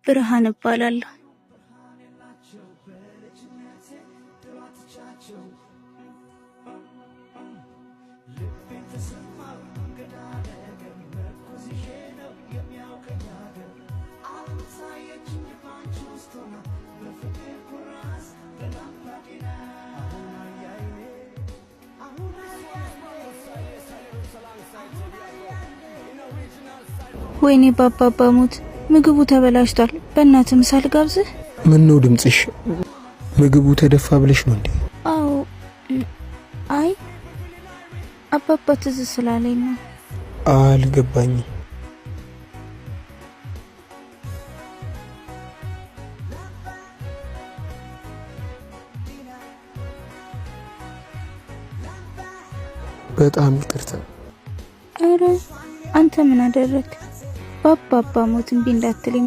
ብርሃን እባላለሁ። ወይኔ ባባባ ሞት ምግቡ ተበላሽቷል። በእናትህ ምሳ ልጋብዝህ? ምን ነው ድምጽሽ? ምግቡ ተደፋ ብለሽ ነው እንዴ? አዎ። አይ አባባ ትዝ ስላለኝ ነው። አልገባኝም። በጣም ይቅርታ። አረ አንተ ምን አደረክ? ባባባ ሞት እምቢ እንዳትለኝ